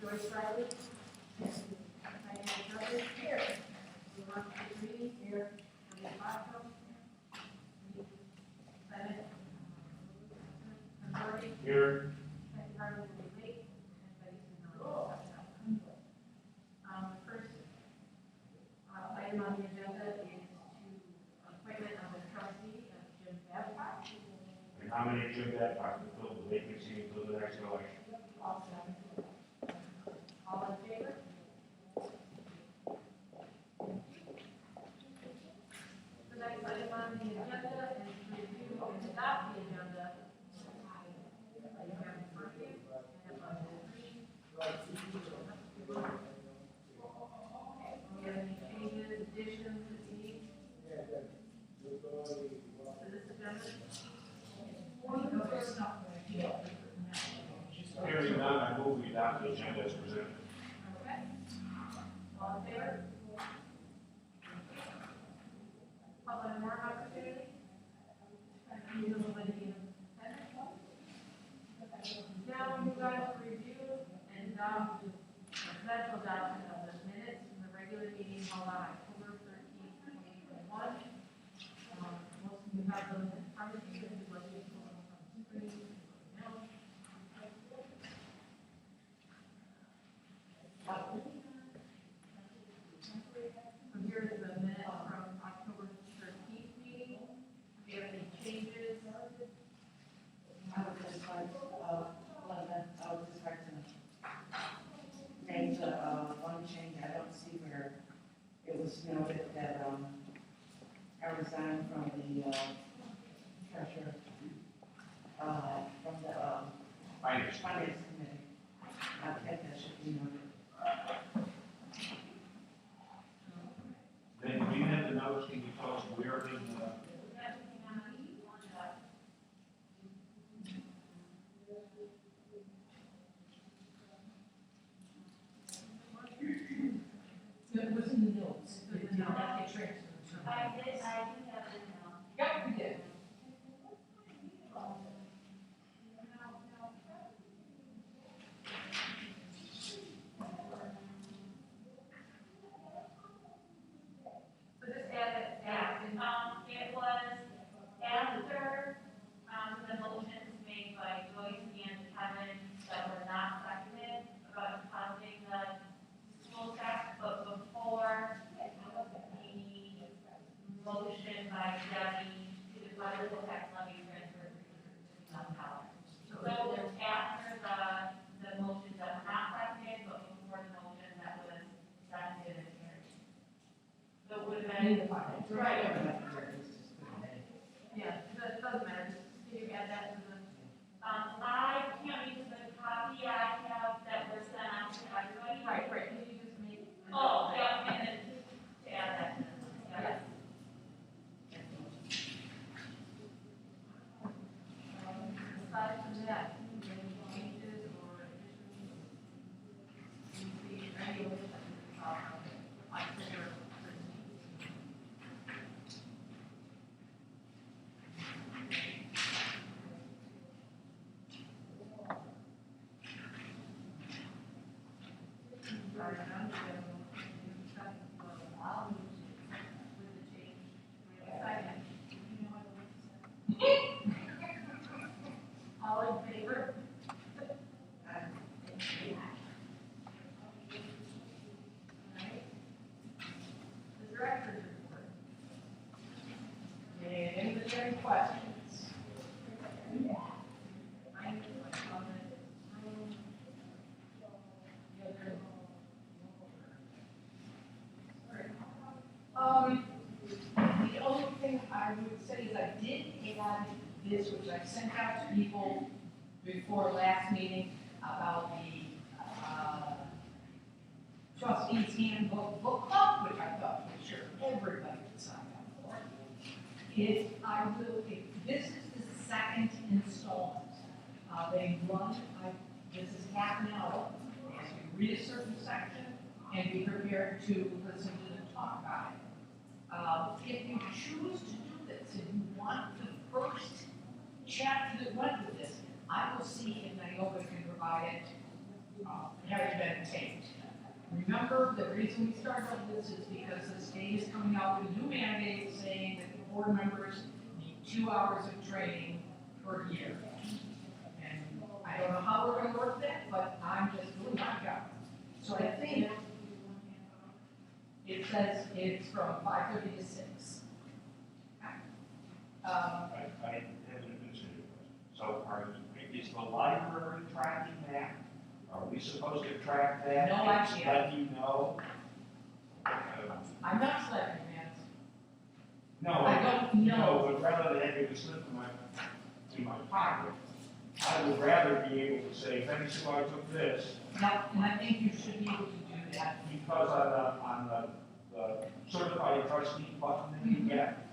Joyce Riley. Financial Justice, here. Ron Green, here. Basso, Senate. Majority. Here. Second Parliament debate. The first item on the agenda is to appointment of the trustee of Jim Babcock. And nominate Jim Babcock to fill the vacancy until the next election. All in favor? The next item on the agenda is to review and adopt the agenda. You have in front of you. I have on the screen. Do you have any changes, additions that you need to this agenda? Hearing none, I move we adopt the agenda as presented. Okay. All in favor? Public and more opportunity? Now we move on to review and adopt the potential adoption of the minutes from the regular meeting held on October 13th, 2021. Most of you have those in front of you, if you'd like to pull them from the screen. So here is the minute from October 13th meeting. Do you have any changes? I would just like, I would just like to make the, one change. I don't see where it was noted that, I resigned from the, treasurer, from the, Finance. finance committee. I think that should be noted. Then, do you have the notes? Can you tell us where in the? It was in the notes. It did not get transferred. I do have it now. Yep, we did. So just add that, It was after, the motions made by Joyce and Kevin that were not seconded about depositing the school tax, but before the motion by Debbie to deposit the tax levy transfer $3,000. So after the motions that were not seconded, but before the motion that was seconded and carried. So it would have been. Right. yeah, that doesn't matter, just can you add that to the, I can't use the copy I have that was sent out to everybody. right, can you just make? Oh, yeah, and then to add that to this, yeah. Aside from that, any changes or additions? You see any of it, October 13th? All in favor? Alright. The director's report. Anybody have any questions? The only thing I would say is I did add this, which I sent out to people before last meeting about the, trustees handbook book club, which I thought for sure everybody would sign up for. This is the second installment. They run, this is half an hour, as we read a certain section and be prepared to listen to them talk about it. If you choose to do this, if you want the first chapter that went with this, I will see if Naomi can provide it having been taken. Remember, the reason we started on this is because the state is coming out with a new mandate saying that the board members need 2 hours of training per year. And I don't know how we're gonna work that, but I'm just doing my job. So I think it says it's from 5:30 to 6. I have an administrative question. So is the library tracking that? Are we supposed to track that? No and idea. Let you know? I'm not slapping hands. No, I don't know. no, but rather than having it slip in my pocket, I would rather be able to say, thanks, so I took this, Now, and I think you should be able to do that. because on the certified trustee button that you get,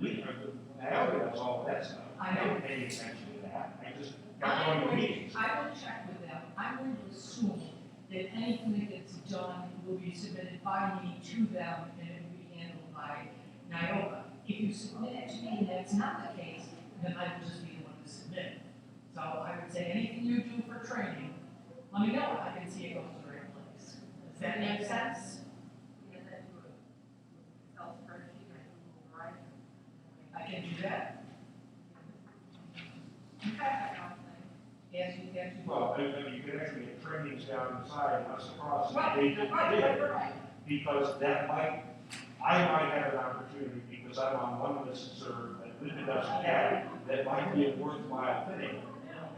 Naomi does all of that stuff. I know. didn't pay attention to that. I just got going to meetings. I will check with them. I'm going to assume that anything that gets done will be submitted by me to them and it will be handled by Nioba. If you submit it to me and that's not the case, then I will just be the one to submit it. So I would say anything you do for training, let me know. I can see it goes to the right place. Does that make sense? I can do that. Okay. Yes, you can. Well, I mean, you could actually get trainings down inside, not across. Right. Because that I might have an opportunity, because I'm on one list served that Linda doesn't have, that might be a worthwhile thing.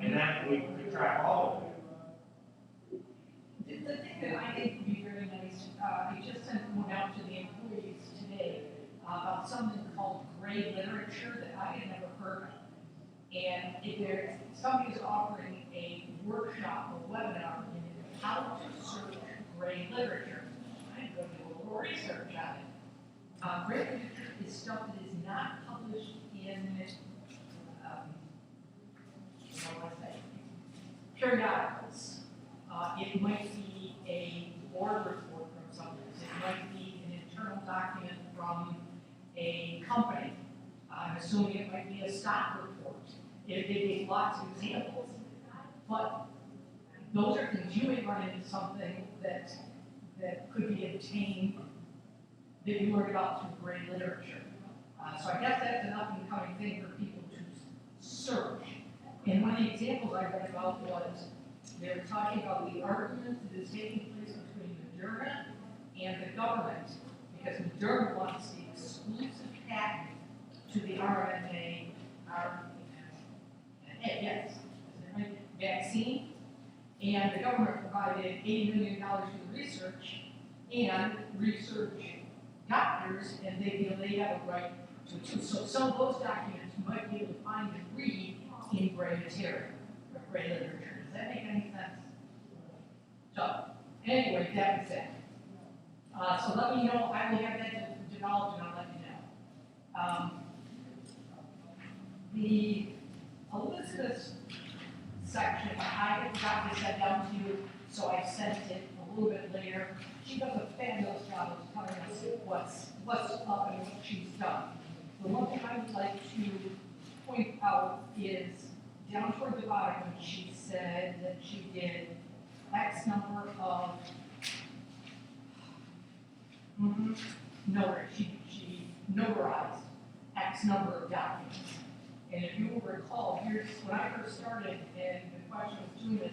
And then we could track all of it. The thing that I think would be very nice, I just sent one out to the employees today about something called gray literature that I had never heard of. And if there's, somebody's offering a workshop or webinar in how to search gray literature. I'm going to do a little research on it. Gray literature is stuff that is not published in, periodicals. It might be a board report from someone. It might be an internal document from a company. I'm assuming it might be a stock report. It gives lots of examples. But those are things you may run into something that could be obtained that you learned about through gray literature. So I guess that's an up and coming thing for people to search. And one of the examples I read about was they were talking about the argument that is taking place between Moderna and the government, because Moderna wants the exclusive patent to the RNA vaccine, and the government provided $80 million for the research, and research doctors, and they have a right to it too. So some of those documents you might be able to find and read in gray material, or gray literature. Does that make any sense? So, anyway, that was it. So let me know, I will have that developed and I'll let you know. The Elizabeth section, I forgot to send down to you, so I sent it a little bit later. She does a fabulous job of telling us what's up and what she's done. The one thing I would like to point out is down toward the bottom when she said that she did X number of she notarized X number of documents. And if you will recall, here's when I first started and the question was doing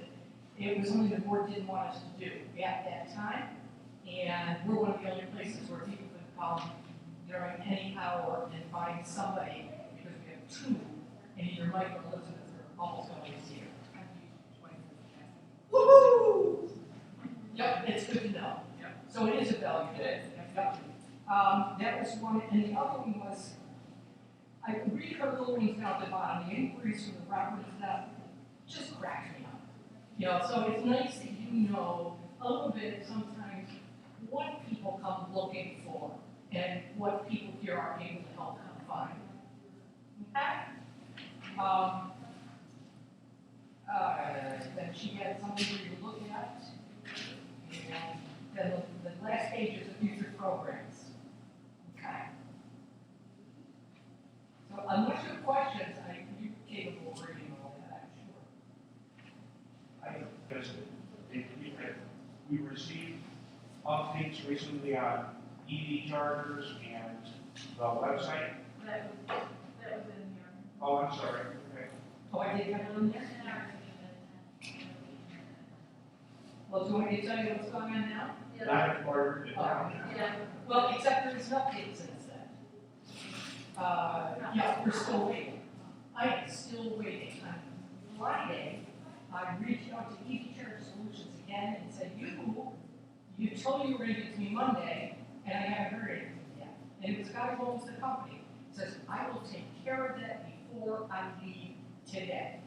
it was only the board didn't want us to do at that time. And we're one of the only places where people could come during any hour and find somebody, because we have two, and either Mike or Elizabeth are almost always here. Woohoo! Yep, it's good to know. Yep. So it is a value. Yep. That was one, and the other one was, I read her little ones down at the bottom, the inquiries from the reference that just cracks me up. You know, so it's nice that you know a little bit sometimes what people come looking for and what people here are able to help them find. Okay? Then she had something for you to look at. And then the last page is the future programs. Okay. So unless you have questions, you're capable of reading all that, I'm sure. Because we received updates recently on EV chargers and the website. That was in here. Oh, I'm sorry, okay. Oh, I did have it in there? Well, do you want me to tell you what's going on now? Yeah. Not important, Yeah. Well, except there's an update since then. Yeah, we're still waiting. I am still waiting. On Friday, I reached out to EV Charge Solutions again and said, you told me you were going to get to me Monday, and I haven't heard anything yet. And it was a guy who owns the company. Says, I will take care of that before I leave today.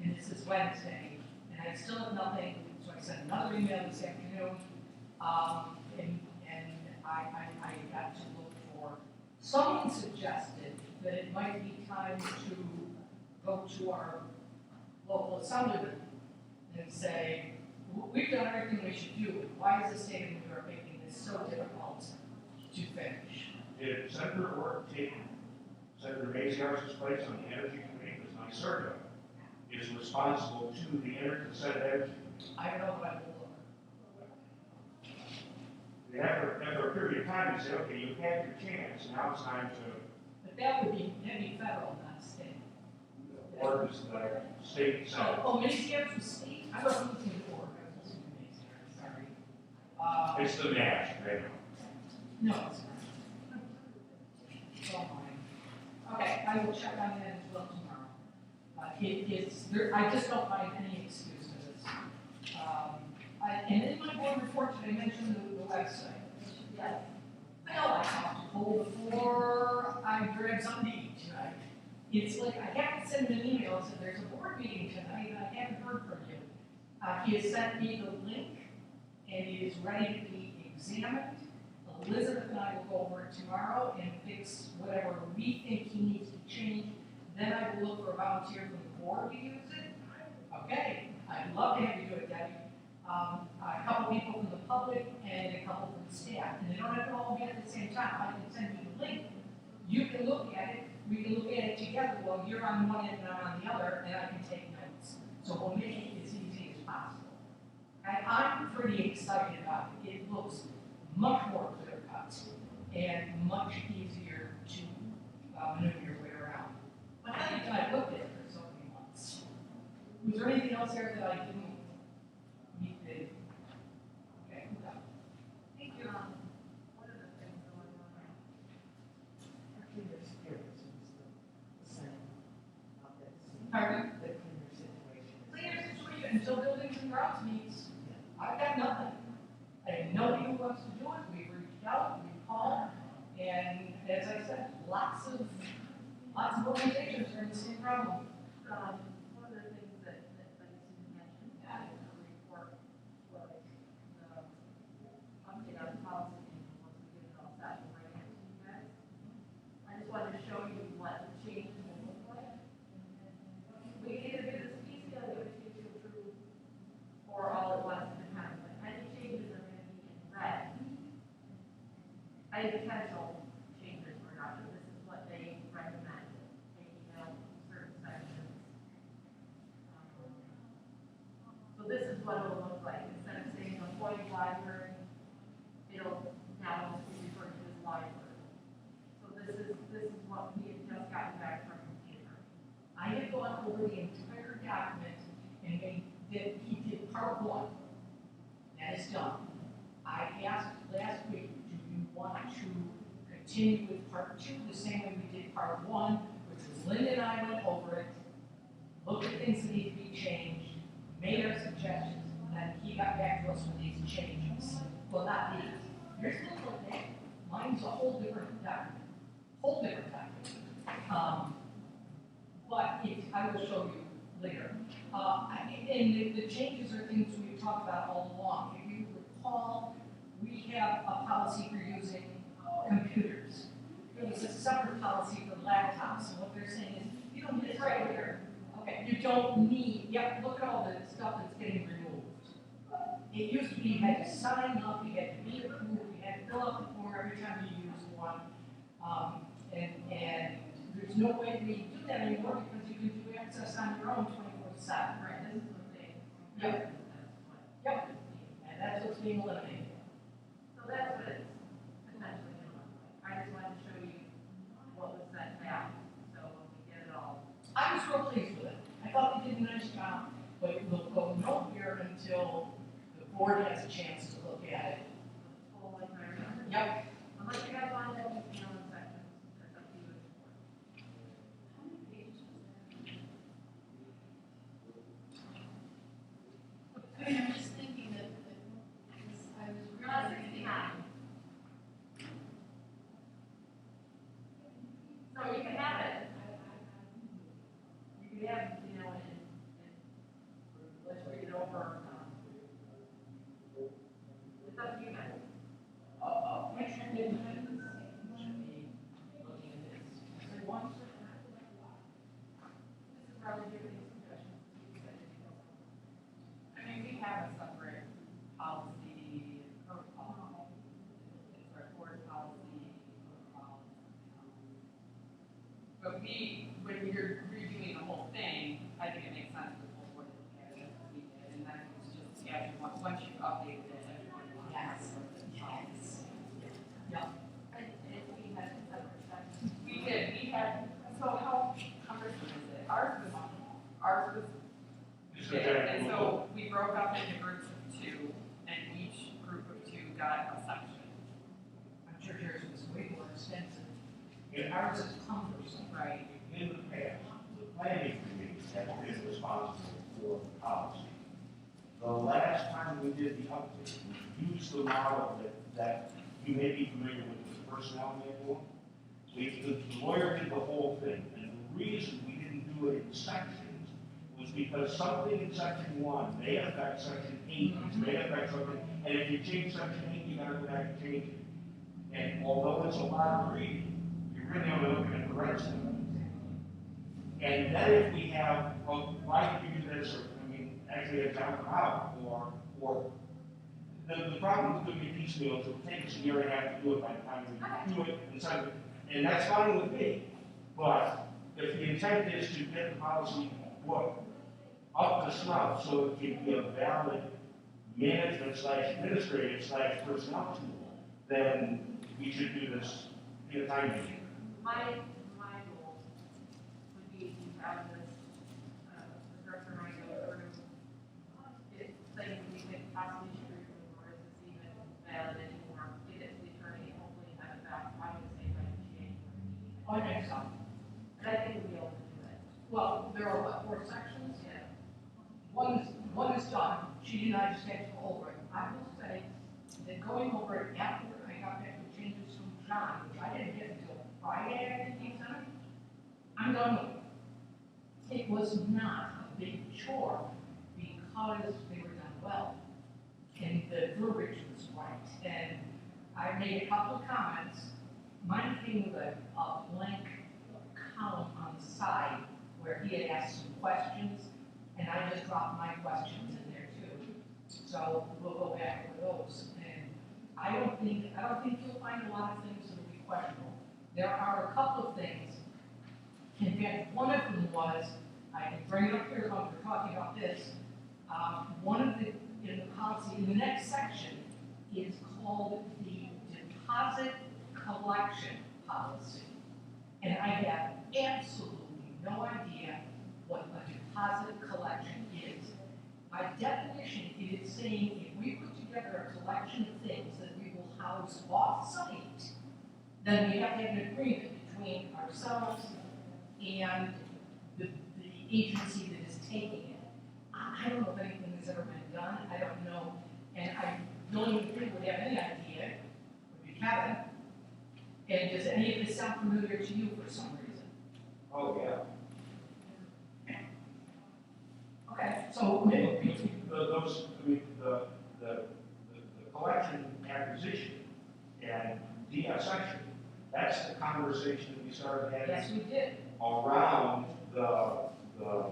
And this is Wednesday, and I still have nothing, so I sent another email this afternoon. And I got to look for, someone suggested that it might be time to go to our local assemblyman and say, we've done everything we should do. Why is the state of New York making this so difficult to finish? Did Senator Orr take Senator Maziarz's place on the Energy Committee? Because NYSERDA is responsible to the Senate Energy. I don't know what I will look. After a period of time, you say, okay, you've had your chance, now it's time to, But that'd be federal, not state. or is the state Senate. Oh, Maziarz was state? I wasn't listening to Orr, I was listening to Maziarz, sorry. It's the match, right? No, it's not. It's all mine. Okay, I will check on that as well tomorrow. I just don't find any excuse for this. And in my board report, I mentioned the website. Yes. Well, I talked to Cole before I grabbed something to eat tonight. It's like, I have to send him an email and say, there's a board meeting tonight, and I haven't heard from you. He has sent me the link, and it is ready to be examined. Elizabeth and I will go over it tomorrow and fix whatever we think he needs to change. Then I will look for a volunteer from the board to use it. Okay, I'd love to have you do it, Debbie. A couple people from the public and a couple from the staff. And they don't have to all be at the same time. I can send you the link. You can look at it. We can look at it together while you're on one end and I'm on the other, and I can take notes. So we'll make it as easy as possible. Okay? I'm pretty excited about it. It looks much more clear cut and much easier to maneuver your way around. But I looked at it for so many months. Was there anything else there that I didn't meet the? Okay, no. Thank you. What are the things going on? Our cleaner spirits was the same. Pardon? The cleaner situation. Cleaner situation until buildings and grounds meets. I've got nothing. I have nobody who wants to do it. We've reached out, we've called, and as I said, lots of organizations are in the same problem. One of the things that I didn't mention in the report was the update on policy, and once we get it all set, we'll bring it to you guys. I just wanted to show you what the changes will look like. We can either do this piecemeal, give it to you to approve, or all at once at a time, but any changes are gonna be in red. Any potential changes were not, but this is what they recommend, taking out certain sections. So this is what it'll look like, instead of saying the Hoag Library, it'll now be referred to as library. So this is what we have just gotten back from the computer. I have gone over the entire document and he did part one. That is done. I asked last week, do you want to continue with part two the same way we did part one, which was Linda and I went over it, looked at things that need to be changed, made our suggestions, and he got back to us with these changes. Well, not these. Yours looks like that. Mine's a whole different document. But I will show you later. And the changes are things we've talked about all along. If you recall, we have a policy for using computers. There was a separate policy for laptops, and what they're saying is, you don't need it right here. Okay, you don't need, look at all the stuff that's getting removed. It used to be you had to sign up, you had to be approved, you had to fill out the form every time you used one. And there's no way we do that anymore because you can do access on your own 24/7. Right, this is what they. Yep. Yep. And that's eliminate it. So that's what it's essentially gonna look like. I just wanted to show you what was sent back, so when we get it all. I was real pleased with it. I thought they did a nice job, but it will go nowhere until the board has a chance to look at it. Full like my remember. Yep. Unless you guys want to, you know, in sections, that's up to you as a board. How many pages was there? I mean, I'm just thinking that I was really thinking. So you can have it. You can have, you know, and let's read it over. It's up to you guys. This is probably giving you suggestions. I mean, we have a separate policy protocol. It's our board policy protocol. But when you're reviewing the whole thing, I think it makes sense for the whole board to look at it as we did. And then it's just, once you've updated it, everyone will have Yes. it. Yep. And if we had a separate section. We did, we had, so how cumbersome is it? Ours was It's big, a and giant so we broke up into groups of two, and each group of two got a section. I'm sure yours was way more extensive. In Ours is cumbersome. Right. in the past, the planning committee has been responsible for the policy. The last time we did the update, we used the model that you may be familiar with, the personnel manual. The lawyer did the whole thing, and the reason we didn't do it in sections was because something in section 1 may affect section 8, which may affect something, and if you change section 8, you gotta go back and change it. And although it's a lot of reading, you're really only looking at the right stuff. And then if we have, well, why do you do this, or, I mean, actually a jump out, or, the problem with doing it piecemeal is it'll take us a year and a half to do it by the time we do it, and that's fine with me. But if the intent is to get the policy book up to snuff, so it can be a valid management / administrative / personnel tool, then we should do this in a time measure. My goal would be to have this, the director might go through, get things we could possibly screw through, or is this even valid anymore, get it to the attorney, and hopefully have it back, I would say by January. I think so. And I think we'll be able to do it. Well, there are what, 4 sections? Yeah. One is done. She and I just had to go over it. I will say that going over it after I got back with changes from John, which I didn't get until Friday, I think he sent it, I'm done with it. It was not a big chore because they were done well. And the verbiage was right. And I made a couple of comments. Mine came with a blank column on the side where he had asked some questions, and I just dropped my questions in there too. So we'll go back over those. And I don't think you'll find a lot of things that will be questionable. There are a couple of things. In fact, one of them was, I can bring it up here when we're talking about this. One of the, in the policy, in the next section, is called the deposit collection policy. And I have absolutely no idea what a deposit collection is. By definition, it is saying if we put together a collection of things that we will house off-site, then we have to have an agreement between ourselves and the agency that is taking it. I don't know if anything has ever been done. I don't know. And I don't even think would have any idea. Would be Kevin. And does any of this sound familiar to you for some reason? Oh, yeah. Okay, so The collection acquisition and de-section, that's the conversation that we started having yes, we did. around the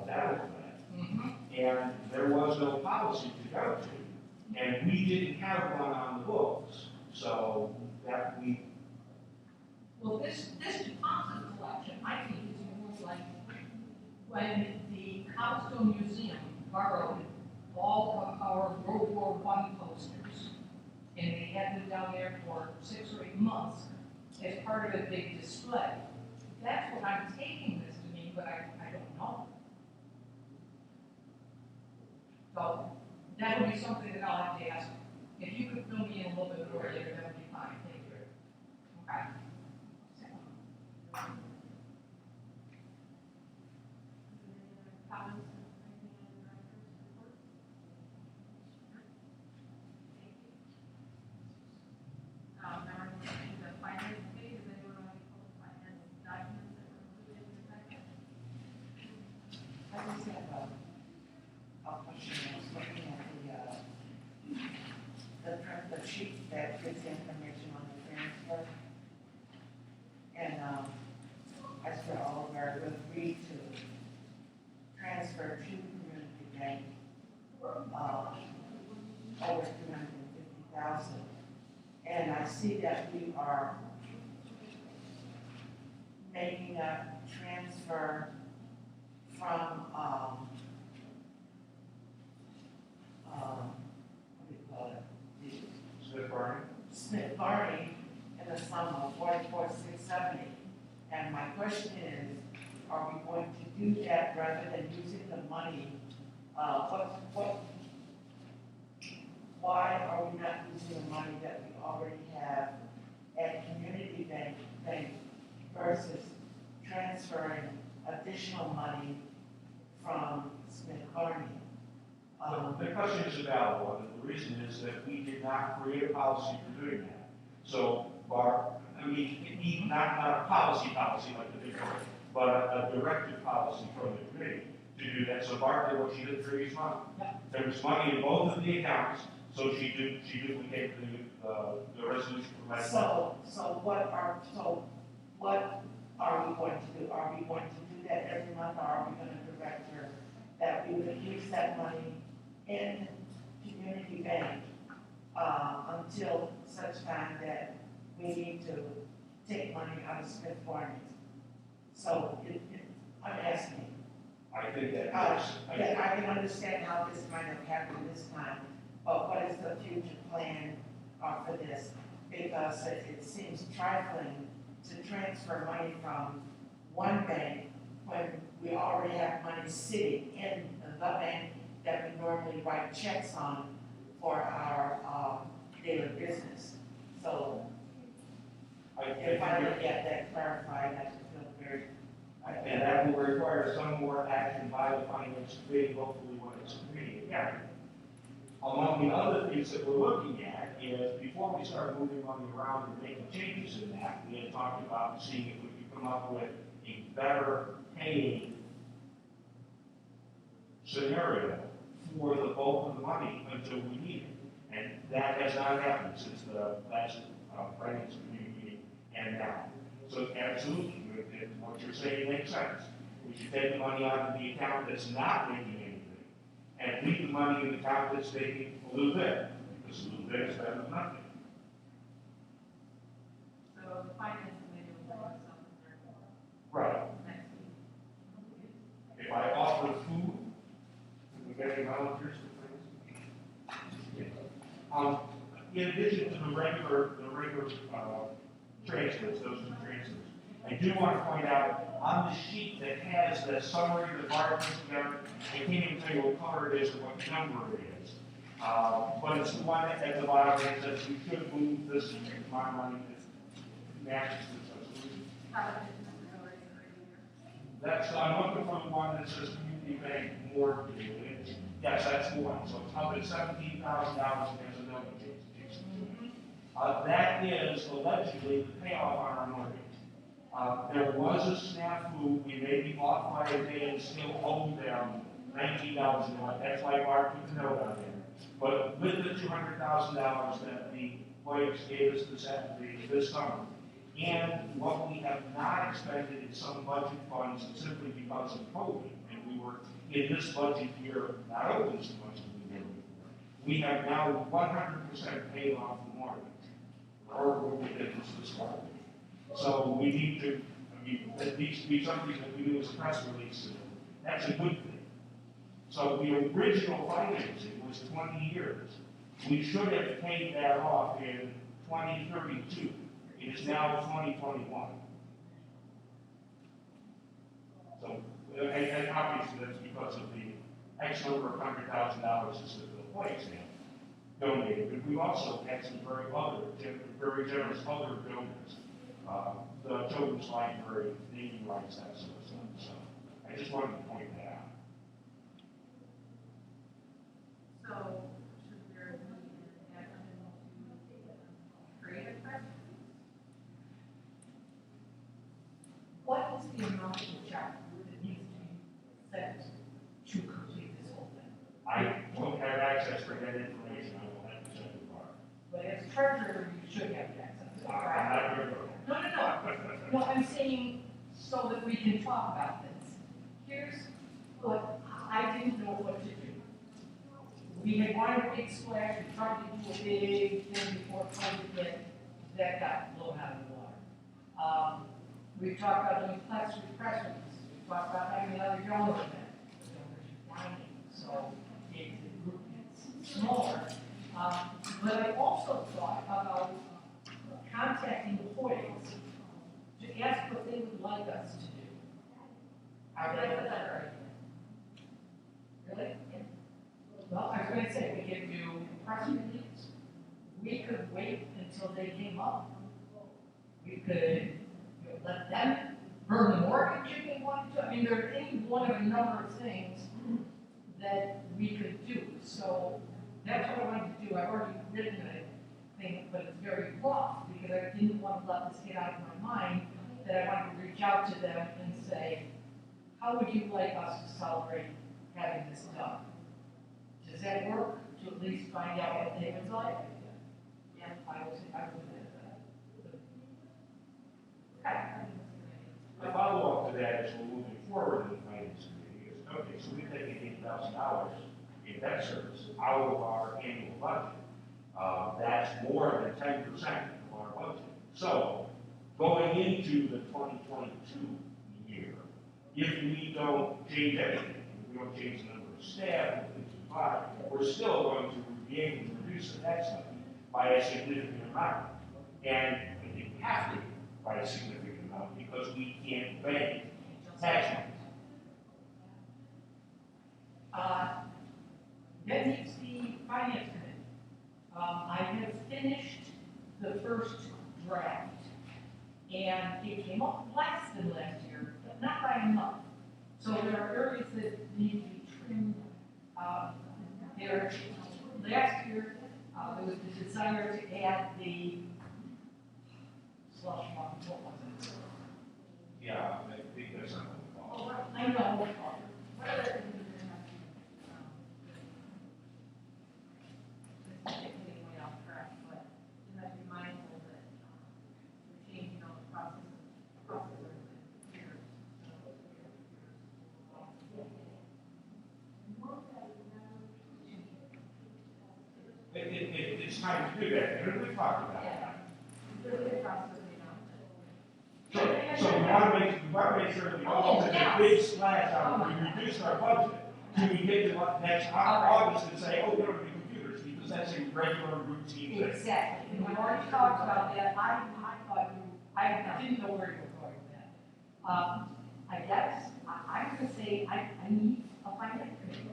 battle plan. Mm-hmm. And there was no policy to go to, and we didn't have one on the books, so that we. Well, this deposit collection, I think, is more like when the Cobblestone Museum borrowed all of our World War I posters and they had them down there for 6 or 8 months as part of a big display. That's what I'm taking this to mean, but I don't know. So that would be something that I'll have to ask. If you could fill me in a little bit more later, that would be fine. Thank you. Okay. Comments, anything on the director's report? Thank you. Now we're moving to the finance committee. Does anyone want to pull the finance documents that were included in the packet? I just have a question. I was looking at the sheet that gives information on the transfer. And, I said Oliver would agree to transfer to community bank, over 250,000. And I see that we are making a transfer from, what do you call it? Smith Barney? Smith Barney in the sum of 44,670. And my question is, are we going to do that rather than using the money? Why are we not using the money that we already have at community bank versus transferring additional money from Smith Barney? The question is a valid one, and the reason is that we did not create a policy for doing that. So, not a policy like the big one, but a directive policy from the committee to do that. So Bart did what she did the previous month. There was money in both of the accounts, so she duplicated the resolution for my. So what are we going to do? Are we going to do that every month, or are we going to direct her that we would use that money in community bank until such time that we need to take money out of Smith Barney? So I'm asking. I think that That I can understand how this might have happened this time, but what is the future plan for this? Because it seems trifling to transfer money from one bank when we already have money sitting in the bank that we normally write checks on for our daily business. So if I could get that clarified, I would feel very. And that will require some more action by the finance committee, hopefully when it's committee again. Among the other things that we're looking at is, before we start moving money around and making changes in that, we had talked about seeing if we could come up with a better paying scenario for the bulk of the money until we need it. And that has not happened since the last finance committee meeting and now. So absolutely, what you're saying makes sense. We should take the money out of the account that's not making anything and leave the money in the account that's making a little bit, because a little bit is better than nothing. So the finance committee will bring something there Right. next week. If I offer food, can we get any volunteers for things? In addition to the regular transfers, those two transfers, I do want to point out on the sheet that has the summary that Bart put together, I can't even tell you what color it is or what number it is. But it's the one at the bottom that says we should move this amount of money that matches this resolution. That's, I'm looking for the one that says community bank mortgage. Yes, that's the one. So it's up at $17,000 and there's a number. That is allegedly the payoff on our mortgage. There was a snafu, we may be off by a day and still owe them $19,000. That's why Bart put the note on there. But with the $200,000 that the lawyers gave us this summer, and what we have not expended in some budget funds simply because of COVID, and we were in this budget year not open so much as we were before, we have now 100% paid off the mortgage, or we did this morning. So we need to, it needs to be something that we do as a press release. That's a good thing. So the original financing was 20 years. We should have paid that off in 2032. It is now 2021. So, and obviously that's because of the X number of $100,000 that the Hoag have donated. But we also had some very generous other donors. The Children's Library, naming rights, that sort of stuff. So I just wanted to point that out. So, should there be an action to create a trust? What is the amount of the check that needs to be sent to complete this whole thing? I don't have access to that information. I will have to check the bar. But as treasurer, you should have the access to it, right? I'm not going to go. No, I'm saying so that we can talk about this. Here's what I didn't know what to do. We had wanted a big splash, we tried to do a big thing before COVID hit, that got blown out of the water. We talked about doing press releases, we talked about having another donor event, the donors are dying, so the group gets smaller. But I also thought about contacting the Hoyts to ask what they would like us to do. Are they with that? Really? Well, I was going to say, we could do press release. We could wait until they came up. We could let them burn the mortgage if they wanted to. I mean, there's any one of a number of things that we could do. So that's what I wanted to do. I've already written a thing, but it's very rough because I didn't want to let this get out of my mind, that I wanted to reach out to them and say, how would you like us to celebrate having this done? Does that work, to at least find out what they would like? Yeah, I would do that. Okay. The follow-up to that is we're moving forward in the finance committee is, okay, so we've taken $8,000 in debt service out of our annual budget. That's more than 10% of our budget. So, going into the 2022 year, if we don't change anything, if we don't change the number of staff, we're still going to be able to reduce the tax levy by a significant amount. And I think we have to by a significant amount because we can't bank tax money. Then it's the finance committee. I have finished the first draft, and it came up less than last year, but not by enough. So there are areas that need to be trimmed. Last year, there was the desire to add the slush fund, what was it? Yeah, I think that's not the law. I know. What other things do you have? This is getting way off track, but you have to be mindful that we're changing all the processes and years. It's time to do that, and we talked about that. Really, the process, you know. So we want to make sure that we don't take a big splash out, we reduce our budget, till we get to next August and say, oh, we don't need computers, because that's a regular routine thing. Exactly, and we already talked about that, I thought I didn't know where you were going with that. I guess, I'm gonna say, I need a finance committee,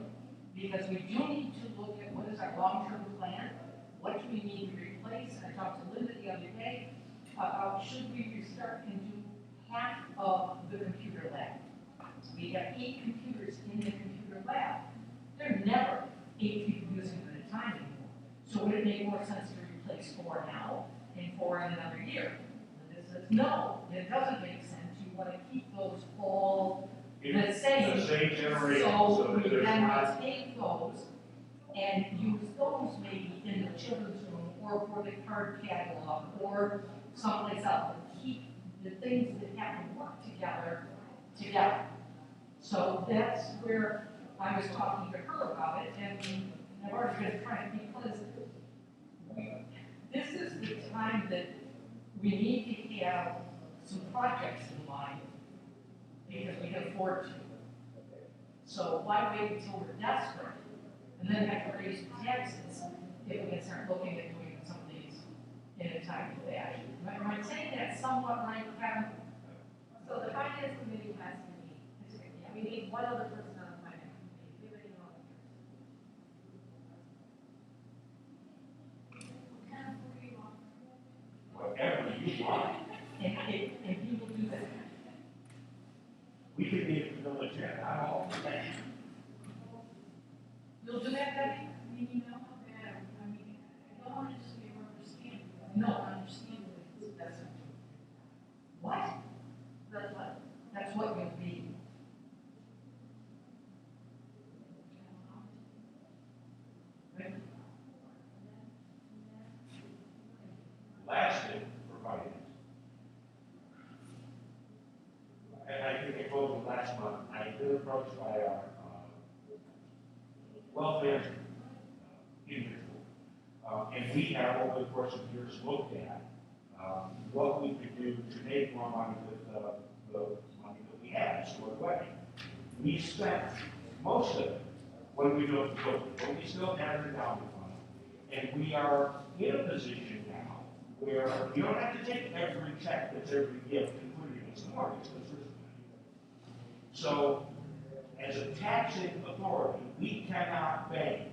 because we do need to look at what is our long-term plan, what do we need to replace. I talked to Linda the other day about should we restart and do half of the computer lab. We have 8 computers in the computer lab. There are never 8 people using them at a time anymore. So would it make more sense to replace 4 now and 4 in another year? Linda says, no, it doesn't make sense. You want to keep those all the same. The same generation, So so we there's then not. take those and use those maybe in the children's room or for the card catalog or someplace else. Keep the things that have to work together. So that's where I was talking to her about it, and I've already been trying, because this is the time that we need to have some projects in mind, because we can afford to. So why wait until we're desperate and then have to raise taxes if we can start looking at doing some of these in a timely fashion. Am I saying that somewhat right, Kevin? So the finance committee has to meet. We need one other person on the finance committee. Do you have any volunteers? Whatever you want. And he will do that. We could be at the village, not all. You'll do that, Debbie? I mean, you know how bad, I mean, I don't want to just be a rubber stamp. No. I understand what it's, That's what? That's what? That's what you'll be. Last thing for finance. And I think I told you last month, I've been approached by our wealth management individual. And we have, over the course of years, looked at what we could do to make more money with the money that we have stored away. We spent most of it when we built the building, but we still have an endowment fund. And we are in a position now where you don't have to take every check that's every gift and put it against the mortgage. So, as a taxing authority, we cannot bank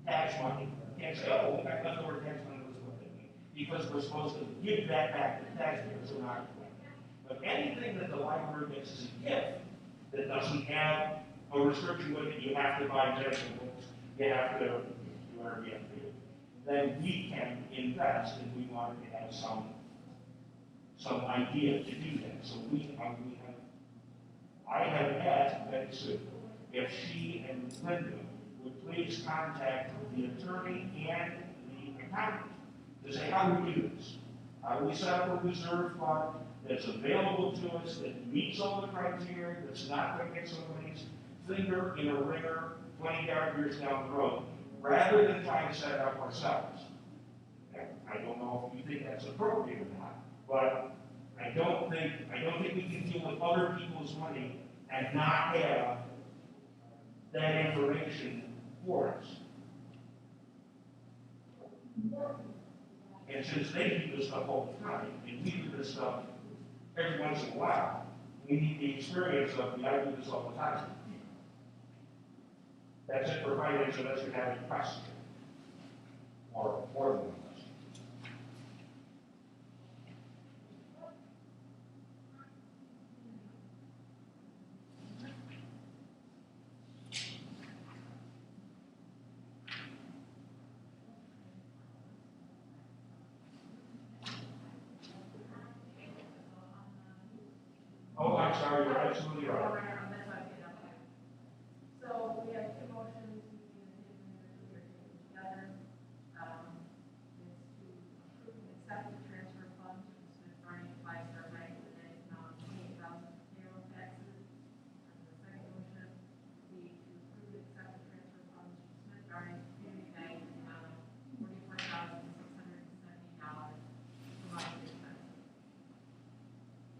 tax money. We can't say, oh, we got leftover tax money, let's put it in. Because we're supposed to give that back to the taxpayers, so not doing it. But anything that the library gets as a gift that doesn't have a restriction with it, you have to buy medical books, you have to do whatever you have to do, then we can invest, and we wanted to have some idea to do that. So I have asked Betty Sue if she and Linda would please contact the attorney and the accountant to say, how do we do this? How do we set up a reserve fund that's available to us, that meets all the criteria, that's not going to get somebody's finger in a ringer 20 years down the road, rather than trying to set it up ourselves? I don't know if you think that's appropriate or not, but I don't think we can deal with other people's money and not have that information for us. And since they do this stuff all the time, and we do this stuff every once in a while, we need the experience of the I do this all the time. That's it for finance, unless you have any question. Or more than one question. Oh, I'm sorry, you're absolutely right. So we have two motions, we can take them together. It's to approve and accept the transfer funds from Smith Barney to Five-Star Bank for the amount of $28,000 payroll taxes. And the second motion would be to approve and accept the transfer funds from Smith Barney Community Bank in the amount of $44,670 to monthly expenses.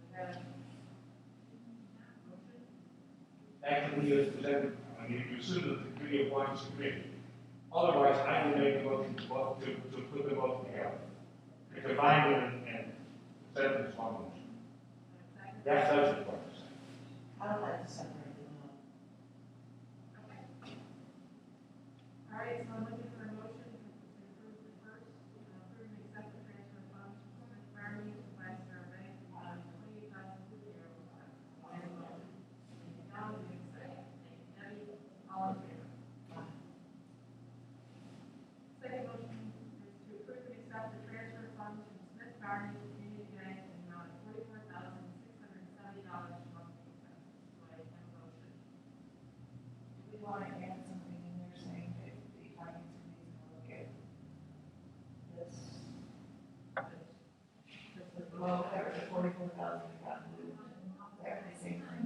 We have a motion. Actually, as presented, I mean, you assume that the committee wants to committee. Otherwise, I would make a motion to put them both together. To combine them and send them as one motion. That does it for us. I would like to separate them out. Okay. All right, so I'm looking for a motion to approve the first, approve and accept the transfer funds from Smith Barney to Five-Star Bank, $28,000 to payroll expenses. I have a motion. Thank you, John, do you have a second? Thank you, Debbie. All in favor? Second motion is to approve and accept the transfer funds from Smith Barney to Community Bank in the amount of $44,670 to monthly expenses. Do I have a motion? Do we want to add something in there saying that the finance committee is going to look at this? Well, there was 44,000 that got moved. They're the same thing.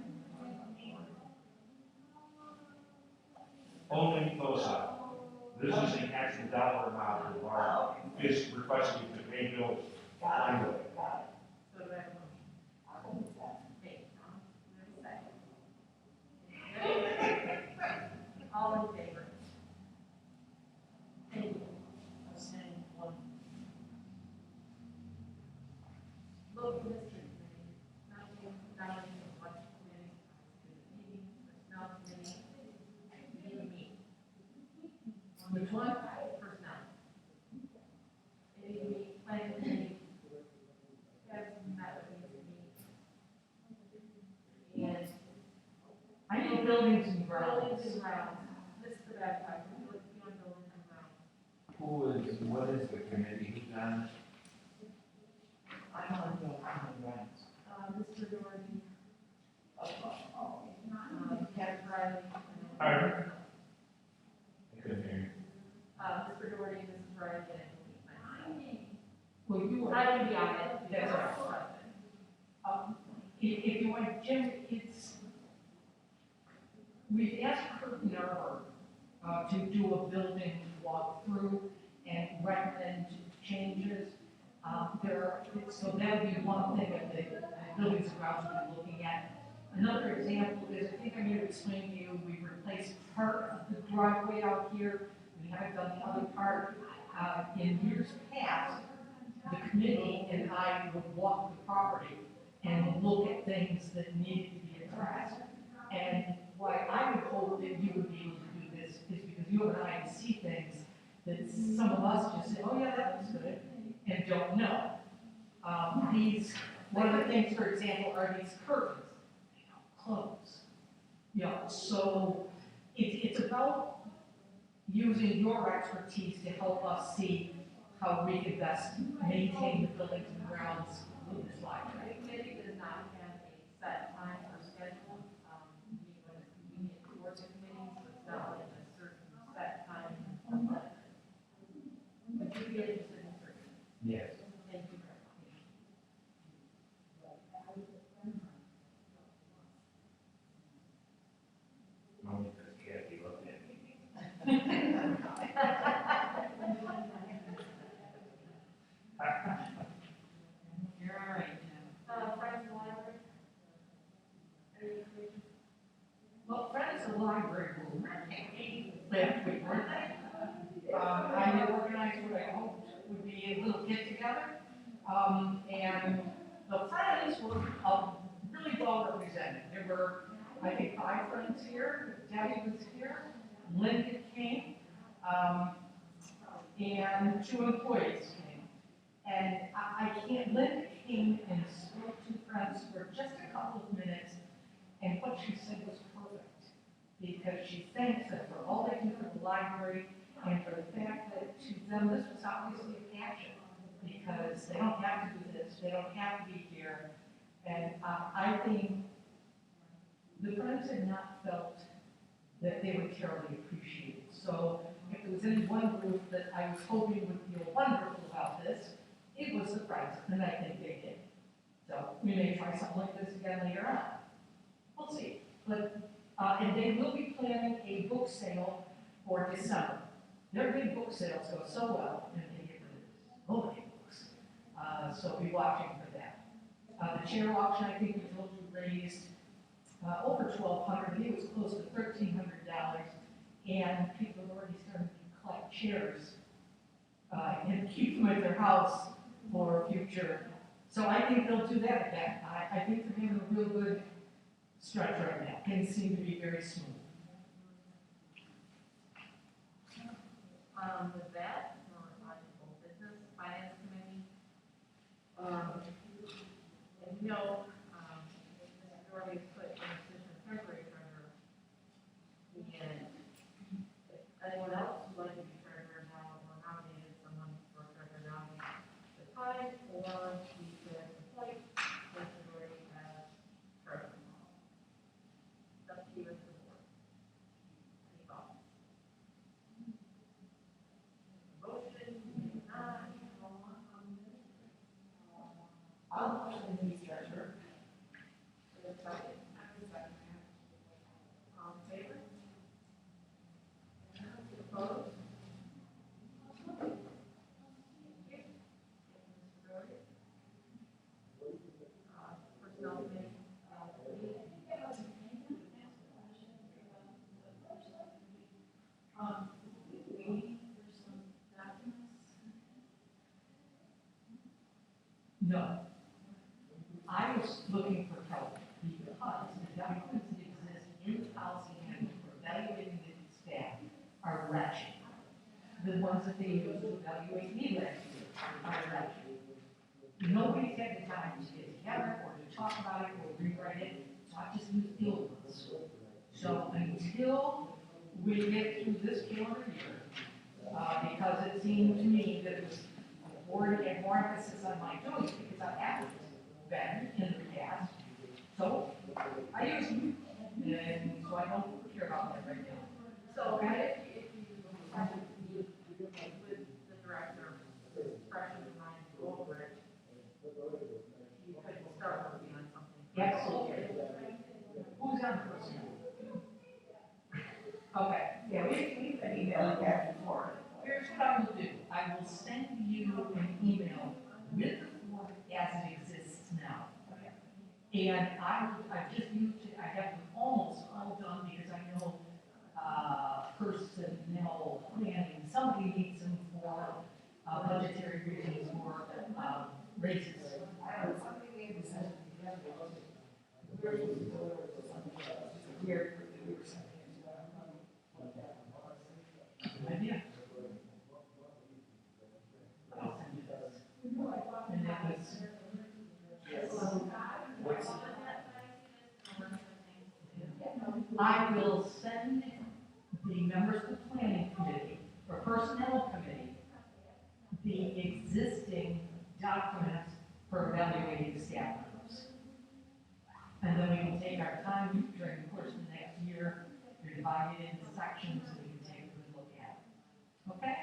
Only philosophical. This is the actual dollar amount of our, is requesting to pay bills. Got it, got it. So do I have a motion? I'll go with that. Okay, Tom, do I have a second? All in favor? Thank you. Which one? Personnel. Any planning committee, has met with me. And I know buildings and grounds. buildings and grounds, this is the bad part, we look beyond buildings and grounds. What is the committee who's on it? I'm on the grounds. Mr. Doherty, Oh, Kevin Riley. Pardon? I couldn't hear you. Mr. Doherty, Mrs. Riley, and me. Well, you were. I would be on it. That's right. If you want, Jim, we've asked Kurt Nerber, to do a building walkthrough and recommend changes. So that would be one thing that the buildings and grounds would be looking at. Another example is, I think I'm going to explain to you, we replaced part of the driveway out here. We haven't done the other part. In years past, the committee and I would walk the property and look at things that needed to be addressed. And why I would hope that you would be able to do this is because you and I see things that some of us just say, oh yeah, that looks good, and don't know. One of the things, for example, are these curtains, close. So it's about using your expertise to help us see how we can best maintain the buildings and grounds in this library. The committee does not have a set time or schedule, we when it's convenient for the committee, so it's not like a certain set time. Would you be interested in certain? Yes. Thank you very much. Only because Kathy looked at me. You're all right, Jim. Friends of the library? Any information? Well, Friends of the Library were last week, weren't they? I had organized what I hoped would be a little get-together. And the Friends were really well represented. There were, I think, 5 friends here. Debbie was here. Linda came. And 2 employees came. And Linda came and spoke to Friends for just a couple of minutes. And what she said was perfect, because she thanks them for all they do for the library and for the fact that to them this was obviously a passion, because they don't have to do this, they don't have to be here. And I think the Friends had not felt that they were terribly appreciated. So if there was any one group that I was hoping would feel wonderful about this, it was the Friends, and I think they did. So we may try something like this again later on. We'll see. But, and they will be planning a book sale for December. Their big book sales go so well, and they get rid of so many books. So be watching for that. The chair auction, I think we told you, raised over $1,200. I think it was close to $1,300. And people are already starting to collect chairs and keep them at their house for future. So I think they'll do that again. I think they're having a real good stretch right now. Things seem to be very smooth. With that, we're on to business, finance committee. And you know, Mr. Doherty has put in a position of temporary treasurer. And if anyone else would like to be treasurer now, or nominated someone for treasurer now, the time, or we could appoint Mr. Doherty as treasurer. It's up to you as the board. Any thoughts? Motion, maybe not. I'll motion to be treasurer. Is there a second? All in favor? Opposed? the ones that they used to evaluate me last year, on election. Nobody's had the time to get together or to talk about it or rewrite it, so I just use the old ones. So until we get through this calendar year, because it seemed to me that it was board had more emphasis on my doing it because I haven't been in the past. So I use them, and so I don't care about that right now. So if you with the director, fresh in mind, go over it, you could start working on something. Absolutely. Who's on first? Okay, yeah, we've been emailing back and forth. Here's what I will do. I will send you an email with the form as it exists now. And I've just used it, I have them almost all done because I know, personnel planning, somebody needs them for, budgetary reasons or, raises. Idea. I'll send you this. And that was, I will send the members of the planning committee or personnel committee the existing documents for evaluating staff members. And then we can take our time during the course of the next year, to divide it into sections so we can take a good look at it. Okay?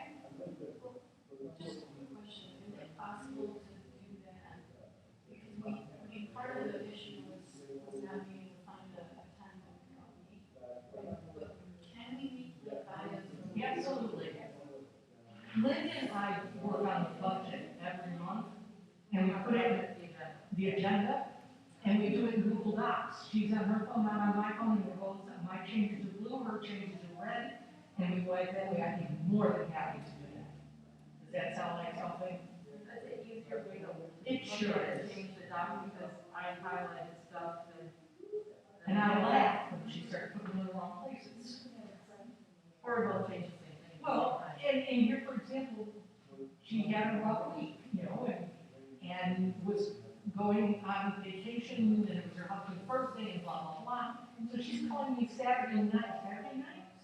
Just a quick question, is it possible to do that? Because I mean, part of the issue was not being able to find a time that we can meet. But can we meet with bias? Absolutely. Linda and I work on the budget every month, and we put it in the agenda, and we do it in Google Docs. She's on her phone, I'm on my phone, and we both, my changes to blue, her changes to red, and we go like that way. I'd be more than happy to do that. Does that sound like something? That's an easier way to. It sure is. Change the document because I highlighted stuff and. And I laugh when she started putting them in the wrong places. Or we'll change the same thing. Well, and here, for example, she had a rough week, you know, and was going on vacation, and it was her husband's birthday, and blah, blah, blah. So she's calling me Saturday night,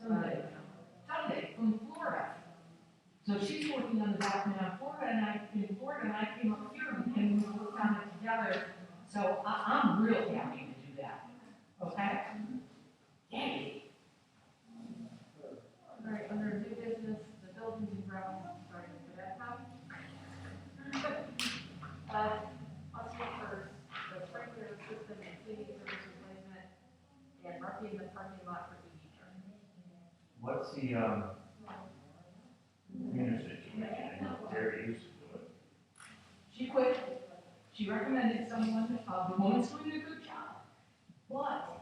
Sunday, from Florida. So she's working on the document on Florida, and I came up here, and we worked on it together. So I'm real happy to do that, okay? Yay. All right, under new business, the buildings and grounds, starting with that top. Let's look first, the sprinkler system and cleaning service replacement, and roughing the parking lot for EV charging. What's the, unit situation? I know Terry used to do it. She quit. She recommended someone, the woman's doing a good job. But,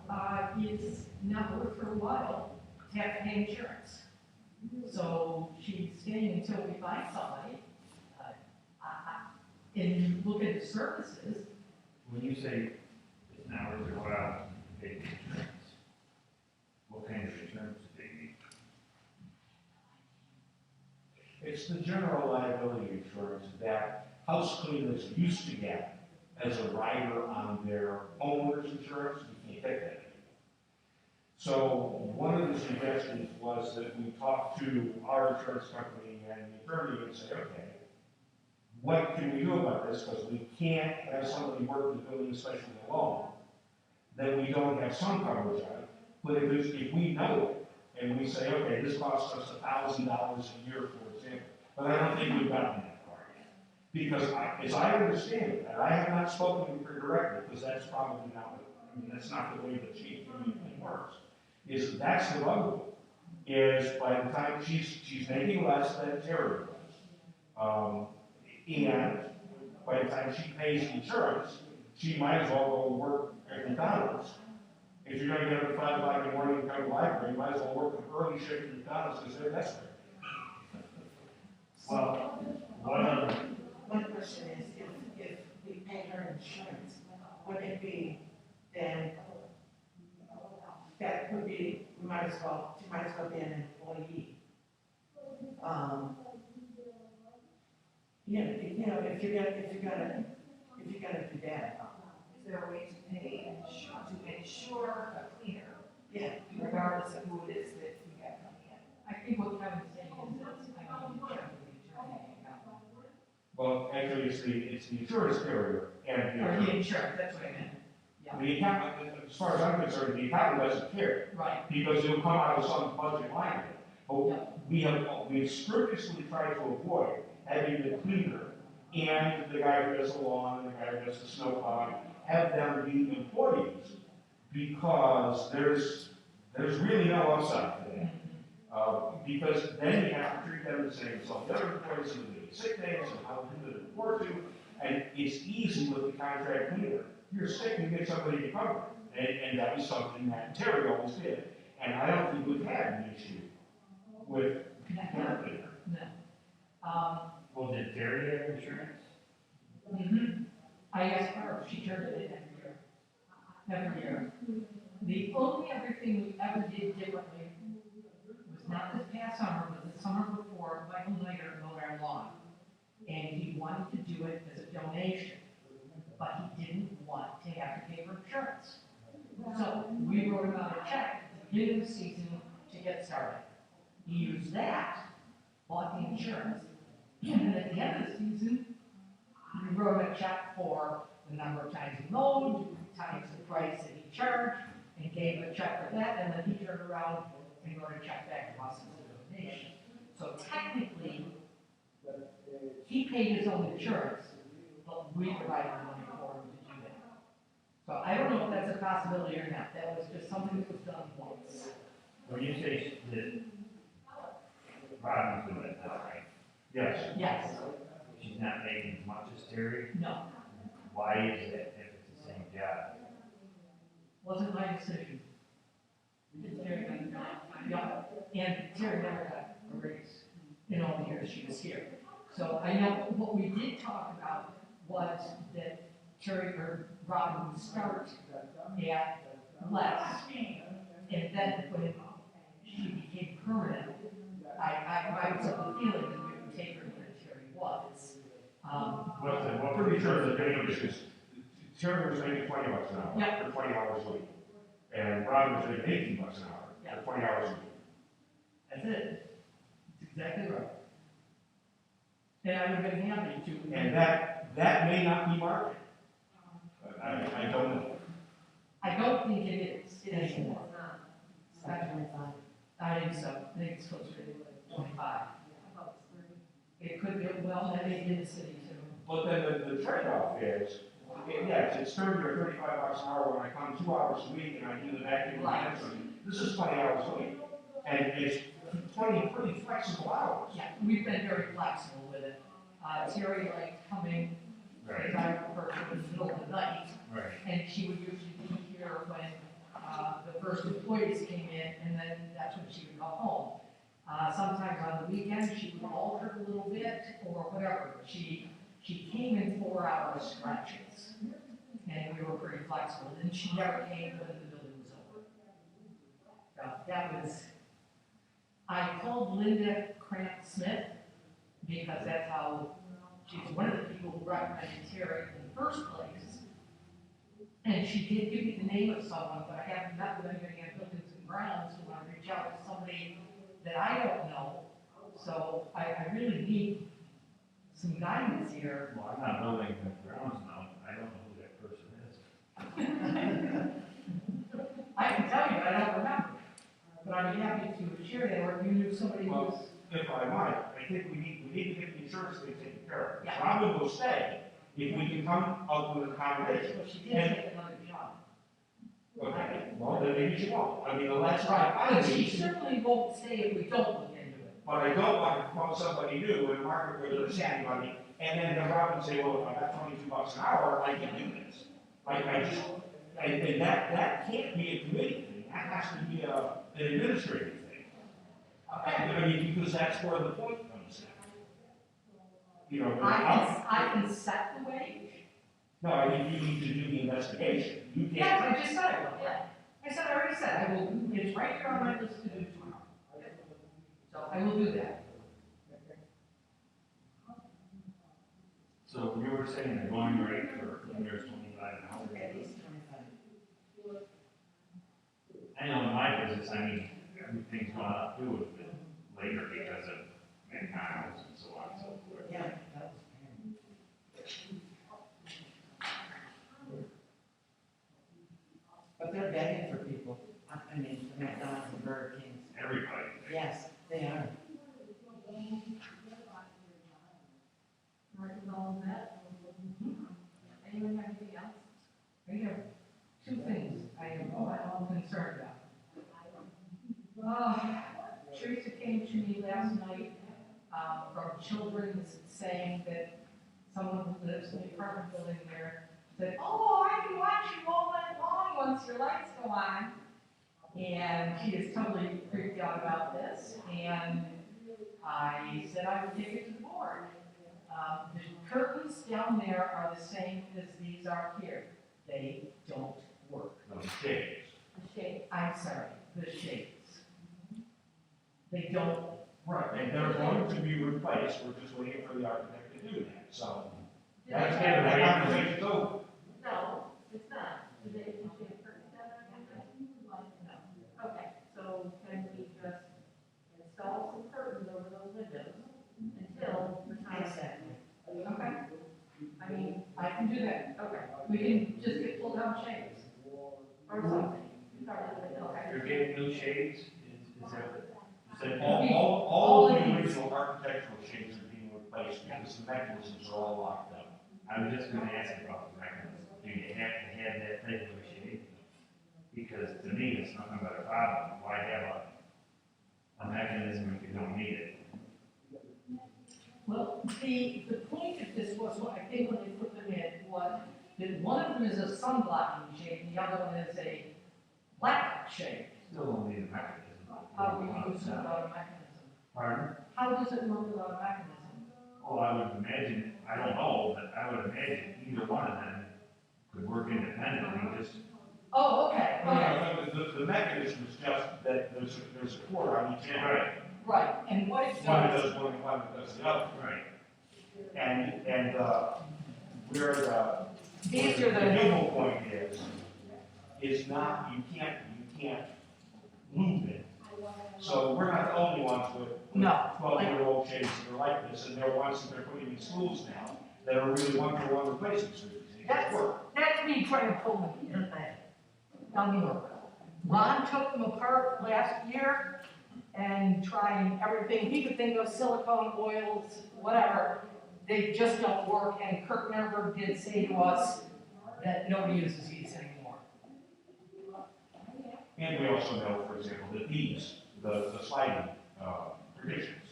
it's not worth her while to have to pay insurance. So she's staying until we find somebody. And look at the services. When you say it's not worth your while to pay the insurance, what kind of insurance do they need? It's the general liability insurance that house cleaners used to get as a rider on their homeowner's insurance. You can't get that anymore. So one of the suggestions was that we talk to our insurance company and the attorney and say, okay, what can we do about this? Because we can't have somebody work in the building inspection alone. Then we don't have some coverage on it. But if we know it, and we say, okay, this costs us $1,000 a year, for example, but I don't think we've gotten that far yet. Because as I understand it, and I have not spoken to her directly, because that's probably not, that's not the way the chief community works, is that's the bugaboo. Is by the time she's making less than Terry was. And by the time she pays insurance, she might as well go work at McDonald's. If you're gonna get up at 5 o'clock in the morning and come to the library, you might as well work an early shift at McDonald's because they're desperate. Well, One question is, if we pay her insurance, would it be then, that would be, she might as well be an employee if you're gonna do that, Is there a way to pay, to ensure a cleaner, yeah, regardless of who it is that you have coming in? I think what Kevin's saying is that, I mean, you check with the attorney account. Well, actually, it's the insurance carrier and the Or the attorney. insurance, that's what I meant. Yeah, The accountant, as far as I'm concerned, the accountant doesn't care, right. because it'll come out of some budget line. But we've scrupulously tried to avoid having the cleaner and the guy who does the lawn and the guy who does the snow plowing, have them be employees, because there's really no upside to that. Because then you have to treat them the same as all the other employees, and the sick days, and how to report to, and it's easy with the contract cleaner. You're sick, you get somebody to cover it, and that was something that Terry always did, and I don't think we've had an issue with contract cleaner. No. Well, did Terry have insurance? I asked her, she turned it in every year. The only other thing we ever did differently was not this past summer, but the summer before, Michael Niger mowed our lawn. And he wanted to do it as a donation, but he didn't want to have to pay for insurance. So we wrote him out a check at the beginning of the season to get started. He used that, bought the insurance, and then at the end of the season, we wrote a check for the number of times he mowed, times the price that he charged, and gave him a check for that, and then he turned around and wrote a check back to us as a donation. So technically, he paid his own insurance, but we provided the money for him to do that. So I don't know if that's a possibility or not, that was just something that was done once. When you say that Robin's doing it, that's right. Yes. Yes, She's not making as much as Terry. no, Why is that if it's the same job? wasn't my decision. Terry got, yeah, and Terry never got a raise in all the years she was here. So I know what we did talk about was that Terry or Robin would start at less, and then when she became permanent, I was of the feeling that we would take her where Terry was. Well, pretty sure the data is, Terry was making $20 an hour Yeah. for 20 hours a week. And Robin was making $18 an hour Yeah. for 20 hours a week. That's it. That's exactly right. And I would have been happy to. And that may not be market. I don't know. I don't think it is anymore. it's not 25. I think so. I think it's closer to 25. It could be, well, maybe in the city too. But then the trade-off is, yes, it's 30 or 35 bucks an hour when I come 2 hours a week and I do the vacuum Right. and this is 20 hours a week. And it's 20 pretty flexible hours. Yeah, we've been very flexible with it. Terry liked coming, as I prefer, in the middle of the night, Right. and she would usually be here when the first employees came in, and then that's when she would go home. Sometimes on the weekends, she would alter it a little bit, or whatever. She came in 4-hour stretches, and we were pretty flexible, and she never came when the building was over. So that was, I called Linda Cramp Smith, because that's how, she's one of the people who recommended Terry in the first place. And she did give me the name of someone, but I haven't met with anybody at Buildings and Grounds who want to reach out to somebody that I don't know. So I really need some guidance here. Well, I'm not building the grounds now. I don't know who that person is. I can tell you, but I don't remember. But I'd be happy to share that, or if you knew somebody who was, If I might, I think we need to get the insurance thing taken care of. Yeah. Robin will stay if we can come up with an accommodation. well, she did take another job. Okay, well, then maybe she won't. I mean, the last time I But she did, certainly won't stay if we don't look into it. but I don't want to call somebody new in a market where there's saving money, and then have Robin say, well, if I got 22 bucks an hour, I can do this. Like, and that can't be a committee thing, that has to be an administrative thing. I mean, because that's where the point comes in. You know, I can set the wage. no, I mean, you need to do the investigation. You can't. Yeah, I just said I will. I already said, I will, it's right here on my list to do tomorrow. So I will do that. So you were saying the going rate for cleaners 25 an hour? At least 25. I know in my business, I mean, everything's gone up too, a bit later because of McDonald's and so on and so forth. Yeah, that was but they're begging for people. I mean, the McDonald's and Burger Kings. Everybody. Yes, they are. Mark is all of that. Anyone have anything else? I have two things I am all concerned about. Teresa came to me last night, from Children's saying that someone who lives in the apartment building there said, oh, I can watch you all night long once your lights go on. And she is totally freaked out about this, and I said I would take it to the board. The curtains down there are the same as these are here. They don't work. No, shades. The shades, I'm sorry, the shades. They don't work. And they're going to be replaced, we're just waiting for the architect to do that, so. Did That's they- it, that conversation's over. No, it's not. Did they issue a curtain down there? No. Okay, so can we just install some curtains over those windows until the time? Exactly. Okay, I mean, I can do that. okay, We can just get pulled down shades. or something. Cover the window, okay? You're getting new shades, is that, you said, All of of the these. original architectural shades are being replaced because the mechanisms are all locked up. I was just gonna ask about the mechanism, do you have to have that type of shade? Because to me, it's nothing but a problem, why have a mechanism if you don't need it? Well, the point of this was, what I think when they put them in, was that one of them is a sun-blocking shade, and the other one is a blackout shade. Still don't need a mechanism. How do we use it without a mechanism? Pardon? How does it work without a mechanism? Oh, I would imagine, I don't know, but I would imagine either one of them could work independently, just, Oh, okay, okay, The mechanism is just that there's a cord on each end. right, right, and what it One that does, does one and one that does the other. right. And where these are the the, nibble point is not, you can't loop it. So we're not the only ones with No. 12-year-old shades that are like this, and they're ones that they're putting in schools now that are really one-for-one replacements. That's- that's me trying to pull them in there. Doesn't work. Ron took them apart last year and trying everything he could think of, silicone, oils, whatever. They just don't work, and Kirk Nerberg did say to us that nobody uses these anymore. And we also know, for example, that these, the sliding partitions,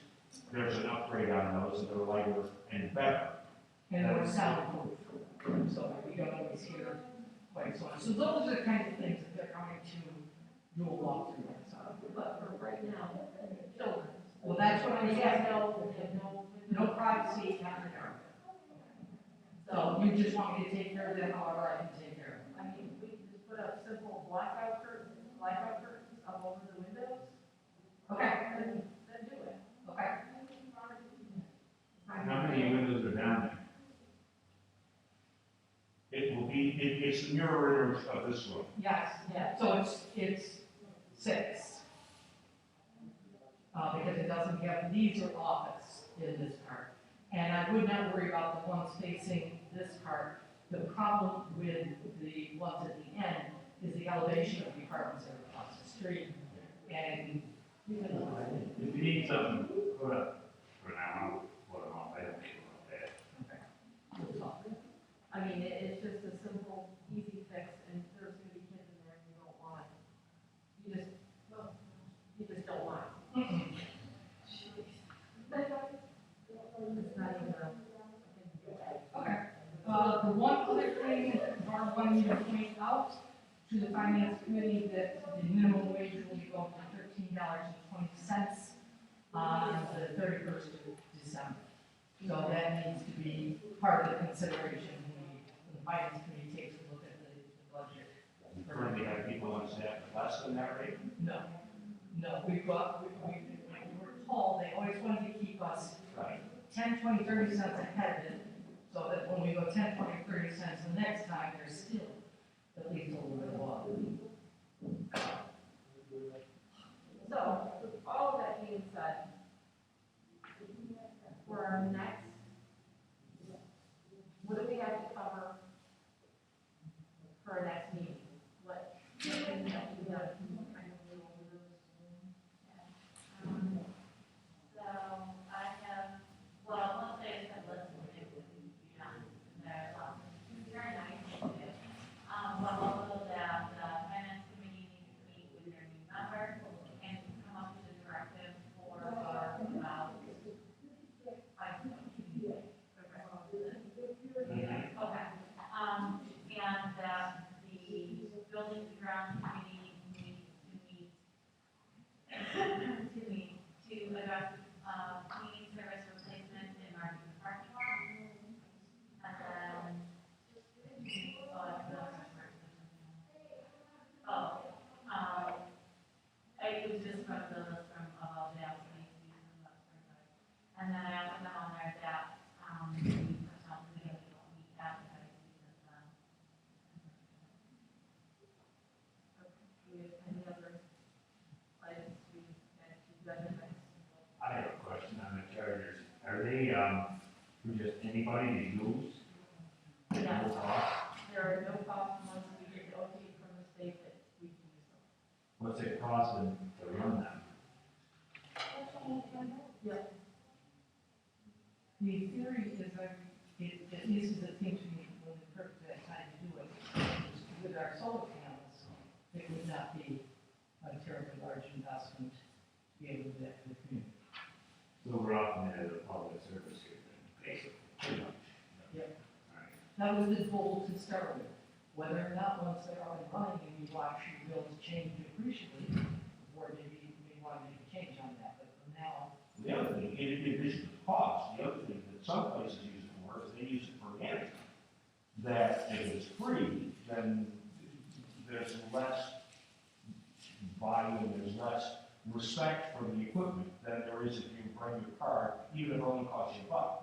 there's an upgrade on those, and they're lighter and better. And they're soundproof, so we don't always hear quite so much. So those are the kinds of things that they're coming to do a walkthrough on. So, But for right now, children. well, that's what I They said. have no No privacy, nothing there. So you just want me to take care of that, however I can take care of it. I mean, we can just put up simple blackout curtains up over the windows, Okay, then do it. okay. How many windows are down there? It will be, it's the mirror image of this room. Yes, Yeah. so it's 6. Because it doesn't have, these are office in this part. And I would not worry about the ones facing this part. The problem with the ones at the end is the elevation of the apartments that are across the street. And, If you need something, put up, for now, I'll put them off, I don't care about that. we'll talk. I mean, it's just a simple, easy fix, and there's gonna be kids in there and you don't want, you just don't want. Mm-mm. It's not even a. Okay. The one other thing, Barb wanted me to point out to the finance committee that the minimum wage will be going to $13.20 on the 31st of December. So that needs to be part of the consideration when the finance committee takes a look at the budget. We currently have people on staff less than that rate. No, we were told, they always wanted to keep us Right. 10, 20, 30 cents ahead of it. So So that when we go 10, 20, 30 cents the next time, there's still at least a little bit of water. So, with all of that being said, for our next, what do we have to cover for our next meeting? What things that we have to kind of go over those? So I have, well, one thing I listened to, there's very nice to do. But also that the finance committee needs to meet with their new member and come up with a directive for our, okay. And that the building and grounds committee needs to meet, to address, cleaning service replacement in our parking lot. And then, it was just from the list from all the activities and then I also have on there that, the personnel committee will meet advertising because, Do we have any other items we had to do? I have a question on the chargers. Are they, for just anybody to use? Yes. No cost? There are no costs once we get the okay from the state that we can use them. What's it costing to run them? Yep. The theory is that at least as it seems to me when we purchased that time to do it, is with our solar panels, it would not be a terribly large investment to be able to do that for the community. So we're offering it as a public service here, then, basically, pretty much. Yep. All right. That was the goal to start with. Whether or not once they're up and running and you watch your bills change appreciably, or maybe you may want to make a change on that, but for now. The other thing, in addition to cost, the other thing that some places use it for is they use it for management. That if it's free, then there's less volume, there's less respect for the equipment than there is if you bring your car, even if it only costs you $1.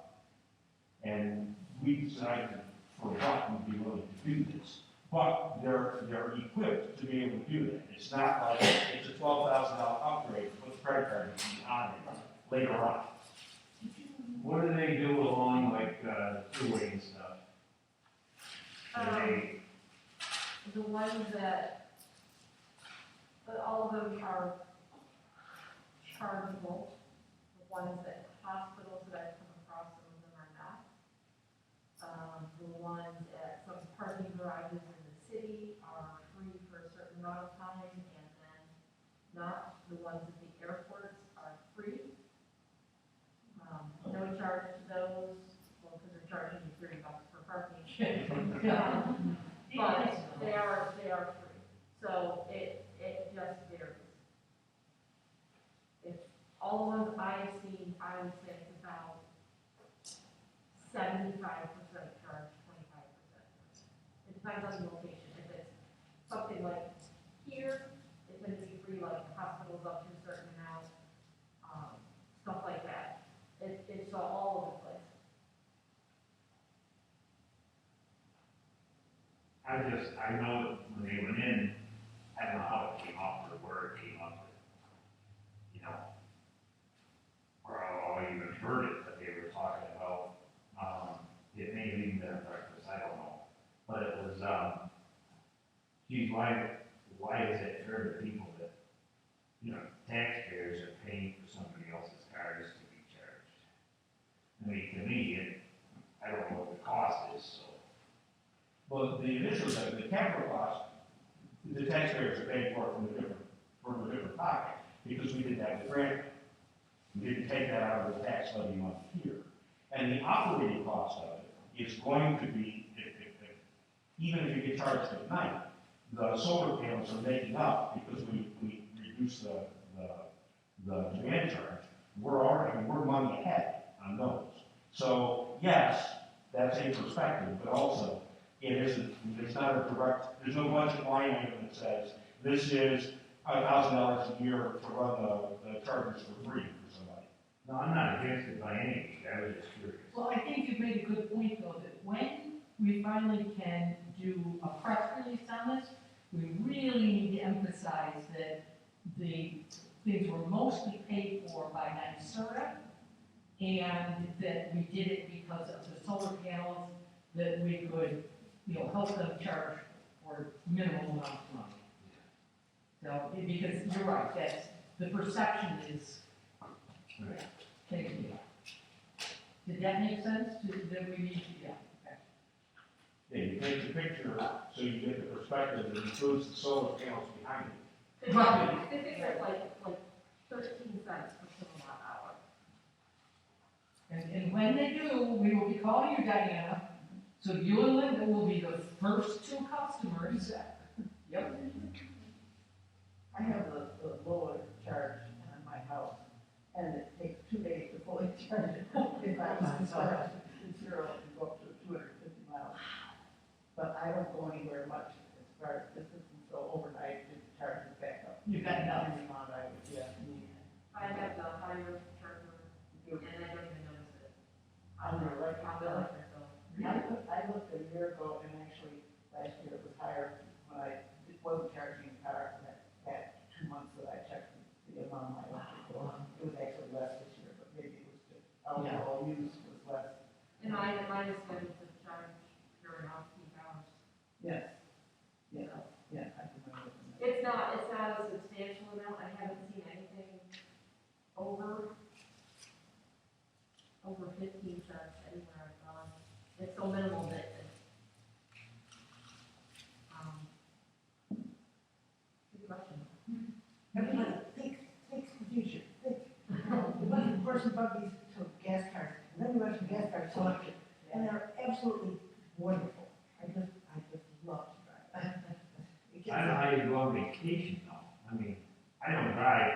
And we decided for what we'd be willing to do this. But they're equipped to be able to do that. It's not like it's a $12,000 upgrade to put the credit card on it later on. What do they do along like, throughway and stuff? Do they, The ones that, but all of them are chargeable. The ones that hospitals that I've come across, some of them are not. The ones at some parking garages in the city are free for a certain amount of time, and then not. The ones at the airports are free. No charge to those, well, because they're charging you $30 for parking. But they are free, so it just varies. If all the ones I have seen, I would say it's about 75% charge, 25%. It depends on the location. If it's something like here, it tends to be free, like hospitals up to a certain amount, stuff like that. It's all over the place. I know when they went in, I don't know how it came up or where it came up. You know, or I even heard it that they were talking about, it may have even been a breakfast, I don't know. But it was, geez, why is it fair to people that, you know, taxpayers are paying for somebody else's cars to be charged? I mean, to me, I don't know what the cost is, so. Well, the initial thing, the capital cost, the taxpayers are paying for it from a different pocket, because we did that with Franklin. We didn't take that out of the tax levy on here. And the operating cost of it is going to be, even if you get charged at night, the solar panels are making up because we reduce the demand charge. We're money ahead on those. So yes, that's a perspective, but also it's not a direct, there's no budget line item that says this is $1,000 a year to run the chargers for free for somebody. No, I'm not against it by any means, I was just curious. Well, I think you've made a good point, though, that when we finally can do a press release on this, we really need to emphasize that the things were mostly paid for by NYSERDA, and that we did it because of the solar panels, that we could, help them charge for minimal amount of money. So, because you're right, that's, the perception is, Right. taken. Did that make sense? That we need to, yeah, okay. Yeah, you take the picture, so you get the perspective that includes the solar panels behind it. Right. They figure it's like 13 cents per kilowatt hour. And when they do, we will be calling you, Diana, so you and Linda will be the first two customers. Yep. I have the lower charge on my house, and it takes 2 days to fully charge it. If I was to start at 0 and go up to 250 miles. But I don't go anywhere much as far as distance, and so overnight, it charges back up. You've got enough. Any amount I would, need. I have the higher charger, and I don't even notice it. On the electric On the bill? electric bill. I looked a year ago, and actually, last year it was higher when I wasn't charging the car for that 2 months that I checked the amount of my electric bill. It was actually less this year, but maybe it was just, alcohol use was less. And mine is scheduled to charge during off-peak hours. Yes, yeah, I can remember that. It's not a substantial amount, I haven't seen anything over 15 cents anywhere I've gone. It's so minimal that, good question. Everybody, think the future, think. The one person buggies to gas cars, and then we went from gas cars to electric, and they're absolutely wonderful. I just love to drive. I don't know how you go on vacation though, I mean, I don't drive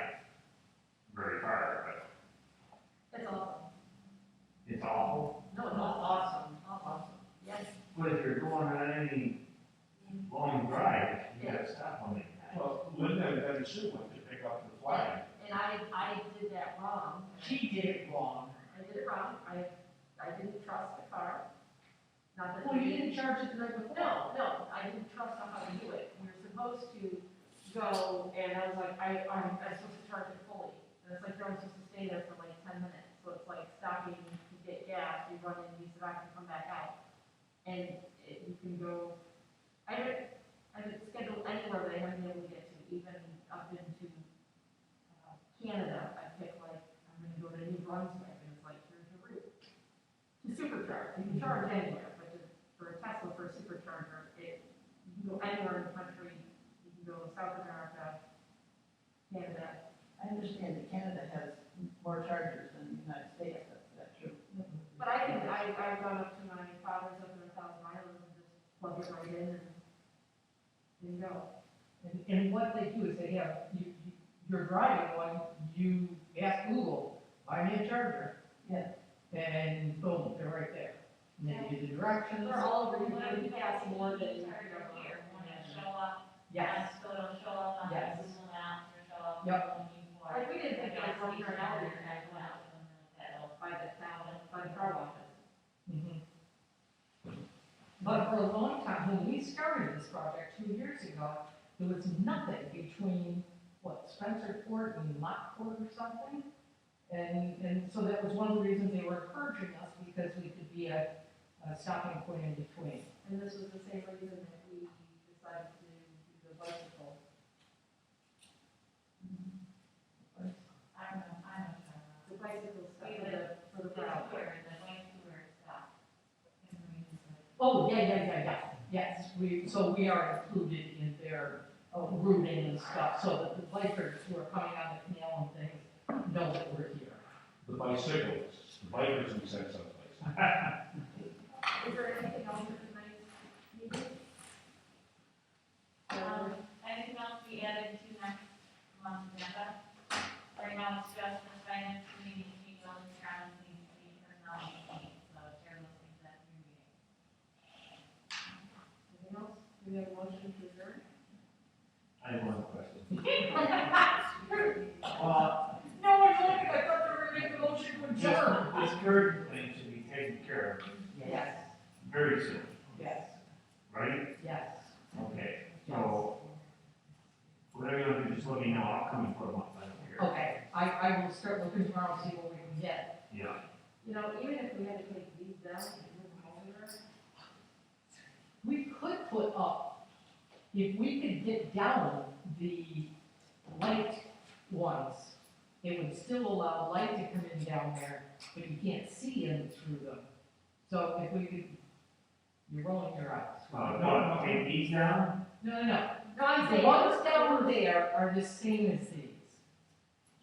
very far, but It's awesome. it's awful. No, it's awesome. Awesome. Yes. But if you're going on any long drive, you gotta stop on it. Well, Linda and Sue went to pick up the flag. And I did that wrong. She did it wrong. I did it wrong. I didn't trust the car. Not that. Well, you didn't charge it the night before. No, I didn't trust on how to do it. We were supposed to go, and I was like, I'm supposed to charge it fully. And it's like, you're only supposed to stay there for like 10 minutes. So it's like stopping to get gas, you run in, use it back, and come back out. And you can go, I haven't scheduled anywhere that I haven't been able to get to, even up into Canada. I picked like, I'm gonna go to New Brunswick, and it's like, here's your route. To supercharge, you can charge anywhere, but for a Tesla, for a supercharger, you can go anywhere in the country. You can go South America, Canada. I understand that Canada has more chargers than the United States, that's true. But I've gone up to my father's up in 1,000 Islands and just plug it right in and go. And what they do is they have, you're driving one, you ask Google, buy me a charger. Yeah. And boom, they're right there. And then you give the directions. They're all over, you What can if gas more than you charger here, when it show up, Yes. so it'll show up on Yes. Google Maps, or show up. Yep. on looking for Like, we didn't think a it was gas one for an hour, station, and I went out that'll- by the town, by the car office. Mhm. But for a long time, when we started this project 2 years ago, there was nothing between, Spencerport and Lockport or something? And so that was one of the reasons they were encouraging us, because we could be a stopping point in between. And this was the same reason that we decided to do the bicycle. I don't know. The bicycle stuff We for would- for the This crowd. here, the going to where it's at. And we just like- Oh, yeah, yes, so we are included in their routing and stuff, so that the bikers who are coming on the canal and things know that we're here. The bicyclists, the bikers we sent someplace. Is there anything else for tonight's meeting? Anything else we added to next month's agenda? Right now, it's just the finance committee, building grounds, the personnel meeting, so chair listening to that meeting. Anything else? Do we have a motion to adjourn? I have one question. No, I thought you were gonna make the motion this curtain thing should be taken care of Yes, very soon, yes, right? yes. Okay, so, whatever you want to do, just let me know, I'll come and put them up, I don't care. Okay, I will start looking tomorrow, see what we can get. Yeah, You know, even if we had to take these down and move them over there, We could put up, if we could get down the light ones, it would still allow light to come in down there, but you can't see in through them. So if we could, you're rolling your eyes. no, take these down, No, no, no, I'm the saying. ones down there are the same as these.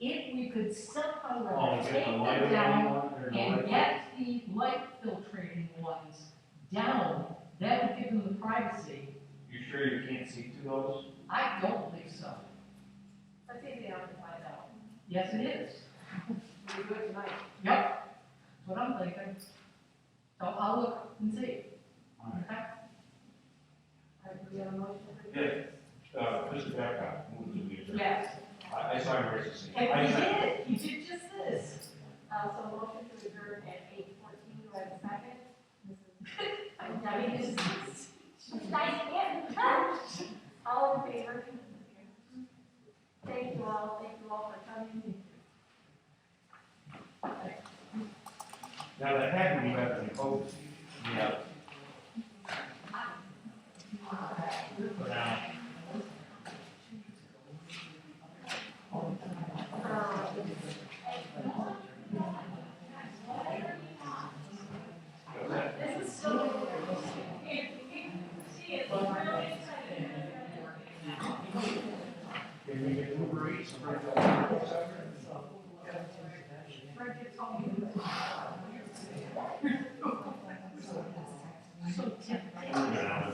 If we could somehow oh, take get the light them down on, or the and light. get the light filtrating ones down, that would give them the privacy. You sure you can't see through those? I don't think so. That's easy enough to find out. Yes, it is. We do it tonight. Yep, that's what I'm thinking. So I'll look and see. Okay? All right, do we have a motion? Yeah, Mr. Babcock, move to the adjourn. Yes. I saw him raise his hand. And you did just this. So motion to adjourn at 8:14, do I have a second? Debbie, this is nice again. All in favor? Thank you all for coming. Now, that had to be better than COVID. Yeah. For now. This is so. She is really excited. Can we get Uber Eats and bring that up? Bridget told me. So tempting. Yeah.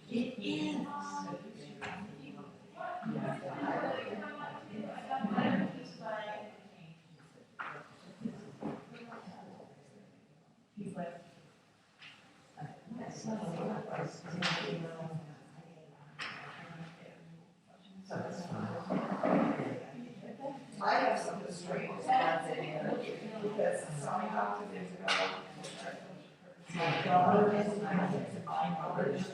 It is. He's like, I have something strange that's in here, because some years ago, my daughter is, my daughter is,